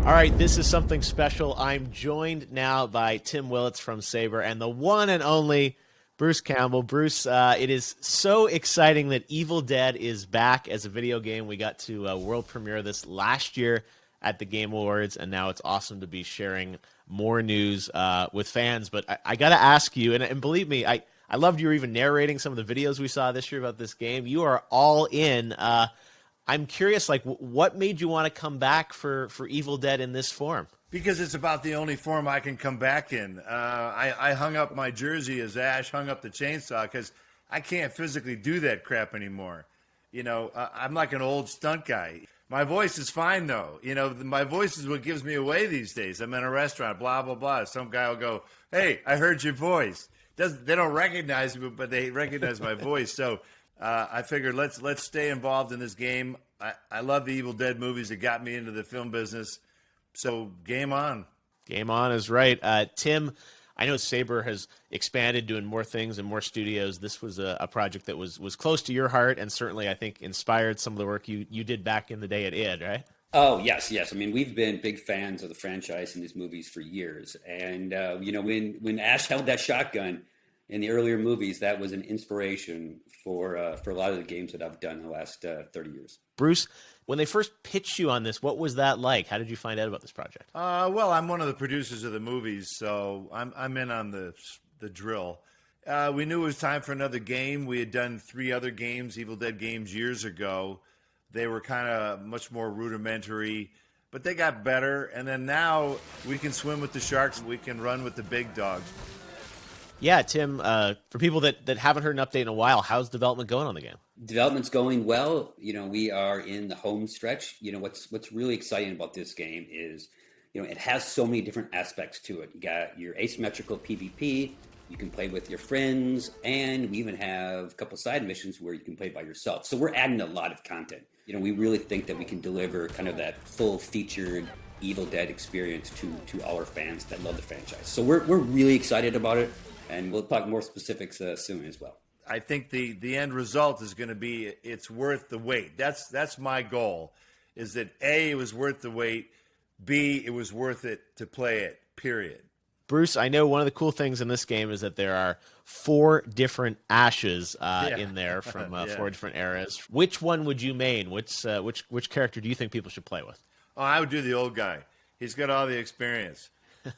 All right, this is something special. I'm joined now by Tim Willits from Saber and the one and only Bruce Campbell. Bruce, it is so exciting that Evil Dead is back as a video game. We got to world premiere this last year at the Game Awards, and now it's awesome to be sharing more news with fans. But I got to ask you, and believe me, I loved you even narrating some of the videos we saw this year about this game. You are all in. I'm curious, like, what made you want to come back for Evil Dead in this form? Because it's about the only form I can come back in. I hung up my jersey as Ash hung up the chainsaw because I can't physically do that crap anymore. You know, I'm like an old stunt guy. My voice is fine, though. You know, my voice is what gives me away these days. I'm in a restaurant, blah, blah, blah. Some guy will go, hey, I heard your voice. They don't recognize me, but they recognize my voice. So I figured let's stay involved in this game. I love the Evil Dead movies. It got me into the film business. So game on. Game on is right. Tim, I know Saber has expanded, doing more things and more studios. This was a project that was close to your heart and certainly, I think, inspired some of the work you did back in the day at id, right? Oh, yes. I mean, we've been big fans of the franchise and these movies for years. And, you know, when Ash held that shotgun in the earlier movies, that was an inspiration for a lot of the games that I've done in the last 30 years. Bruce, when they first pitched you on this, what was that like? How did you find out about this project? Well, I'm one of the producers of the movies, so I'm in on the drill. We knew it was time for another game. We had done 3 other games, Evil Dead games, years ago. They were kind of much more rudimentary, but they got better. And then now we can swim with the sharks. We can run with the big dogs. Yeah, Tim, for people that haven't heard an update in a while, how's development going on the game? Development's going well. You know, we are in the home stretch. You know, what's really exciting about this game is, you know, it has so many different aspects to it. You got your asymmetrical PvP, you can play with your friends, and we even have a couple side missions where you can play by yourself. So we're adding a lot of content. You know, we really think that we can deliver kind of that full-featured Evil Dead experience to all our fans that love the franchise. So we're really excited about it. And we'll talk more specifics soon as well. I think the end result is going to be it's worth the wait. That's my goal, is that A, it was worth the wait, B, it was worth it to play it, period. Bruce, I know one of the cool things in this game is that there are 4 different Ashes in there from 4 different eras. Which one would you main? Which character do you think people should play with? Oh, I would do the old guy. He's got all the experience.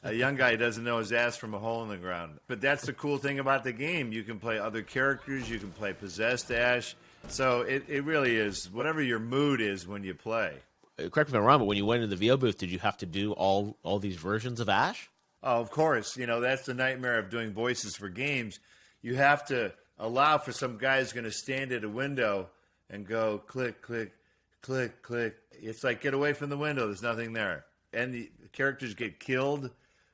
A young guy doesn't know his ass from a hole in the ground. But that's the cool thing about the game. You can play other characters. You can play possessed Ash. So it really is whatever your mood is when you play. Correct me if I'm wrong, but when you went into the VO booth, did you have to do all these versions of Ash? Oh, of course. You know, that's the nightmare of doing voices for games. You have to allow for some guy who's going to stand at a window and go click, click, click, click. It's like, get away from the window. There's nothing there. And the characters get killed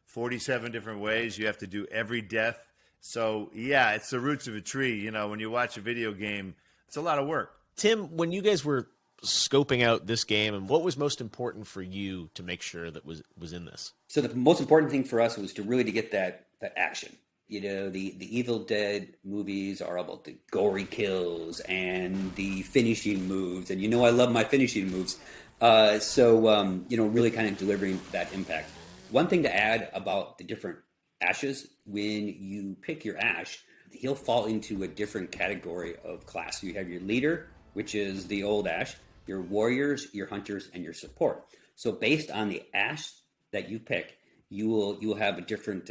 47 different ways. You have to do every death. So, yeah, it's the roots of a tree. You know, when you watch a video game, it's a lot of work. Tim, when you guys were scoping out this game, and what was most important for you to make sure that was in this? So the most important thing for us was to get that action. You know, the Evil Dead movies are about the gory kills and the finishing moves. And you know I love my finishing moves. You know, really kind of delivering that impact. One thing to add about the different Ashes, when you pick your Ash, he'll fall into a different category of class. So you have your leader, which is the old Ash, your warriors, your hunters, and your support. So based on the Ash that you pick, you will have a different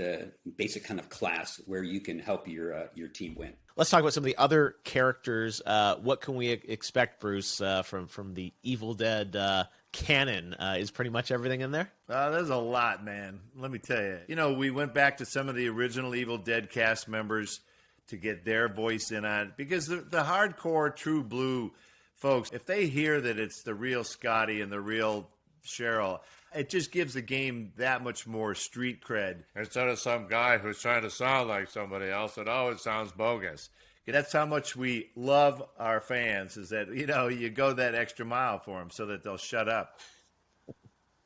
basic kind of class where you can help your team win. Let's talk about some of the other characters. What can we expect, Bruce, from the Evil Dead canon? Is pretty much everything in there? There's a lot, man. Let me tell you. You know, we went back to some of the original Evil Dead cast members to get their voice in on it. Because the hardcore, true blue folks, if they hear that it's the real Scotty and the real Cheryl, it just gives the game that much more street cred. Instead of some guy who's trying to sound like somebody else, it always sounds bogus. That's how much we love our fans, is that, you know, you go that extra mile for them so that they'll shut up.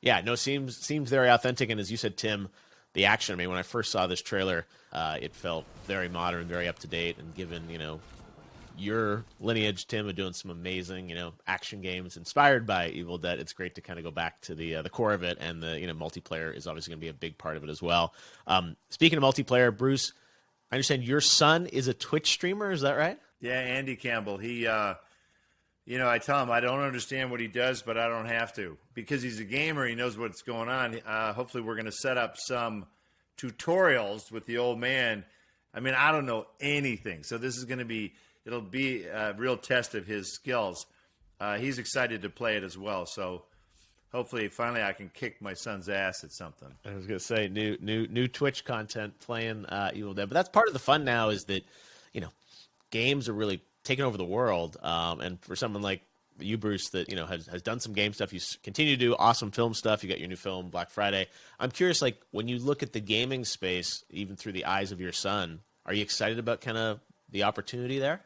Yeah, no, seems very authentic. And as you said, Tim, the action, I mean, when I first saw this trailer, it felt very modern, very up to date, and given, you know, your lineage, Tim, of doing some amazing, action games inspired by Evil Dead. It's great to kind of go back to the core of it, and the multiplayer is obviously going to be a big part of it as well. Speaking of multiplayer, Bruce, I understand your son is a Twitch streamer. Is that right? Yeah, Andy Campbell. He, I tell him I don't understand what he does, but I don't have to because he's a gamer. He knows what's going on. Hopefully, we're going to set up some tutorials with the old man. I mean, I don't know anything, so this is going to be. It'll be a real test of his skills. He's excited to play it as well. So hopefully, finally, I can kick my son's ass at something. I was going to say new Twitch content playing Evil Dead, but that's part of the fun now. Is that games are really taking over the world, and for someone like you, Bruce, that has done some game stuff, you continue to do awesome film stuff. You got your new film Black Friday. I'm curious, like when you look at the gaming space, even through the eyes of your son, are you excited about kind of the opportunity there?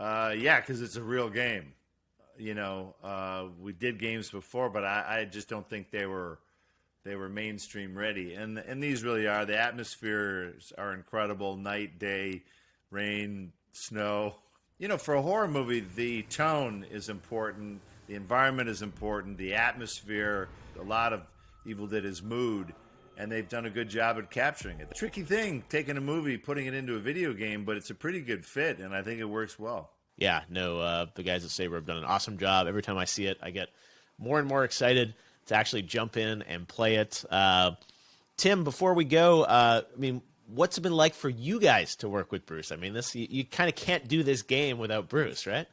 Yeah, because it's a real game. We did games before, but I just don't think they were mainstream ready. And these really are. The atmospheres are incredible. Night, day, rain, snow. For a horror movie, the tone is important. The environment is important. The atmosphere. A lot of Evil Dead is mood. And they've done a good job at capturing it. The tricky thing, taking a movie, putting it into a video game, but it's a pretty good fit, and I think it works well. Yeah, no, the guys at Saber have done an awesome job. Every time I see it, I get more and more excited to actually jump in and play it. Tim, before we go, what's it been like for you guys to work with Bruce? I mean, you kind of can't do this game without Bruce, right?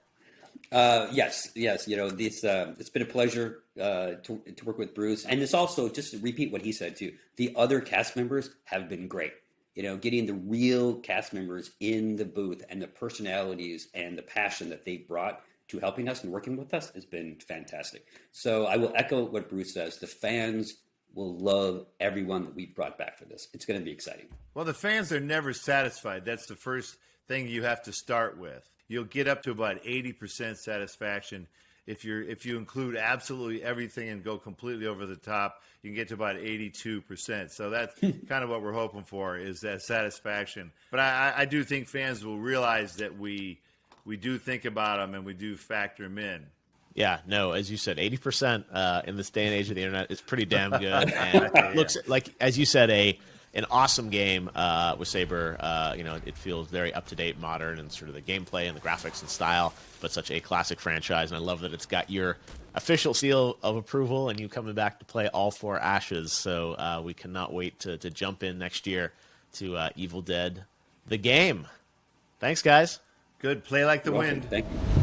Yes. It's been a pleasure to work with Bruce, and it's also, just to repeat what he said too, the other cast members have been great. Getting the real cast members in the booth and the personalities and the passion that they brought to helping us and working with us has been fantastic. So I will echo what Bruce says. The fans will love everyone that we've brought back for this. It's going to be exciting. Well, the fans are never satisfied. That's the first thing you have to start with. You'll get up to about 80% satisfaction. If you include absolutely everything and go completely over the top, you can get to about 82%. So that's kind of what we're hoping for, is that satisfaction. But I do think fans will realize that we do think about them and we do factor them in. Yeah, no, as you said, 80% in this day and age of the internet is pretty damn good. And it looks like, as you said, an awesome game with Saber. It feels very up-to-date, modern, and sort of the gameplay and the graphics and style, but such a classic franchise. And I love that it's got your official seal of approval and you coming back to play all 4 Ashes. So we cannot wait to jump in next year to Evil Dead, the game. Thanks, guys. Good. Play like the wind. Thank you.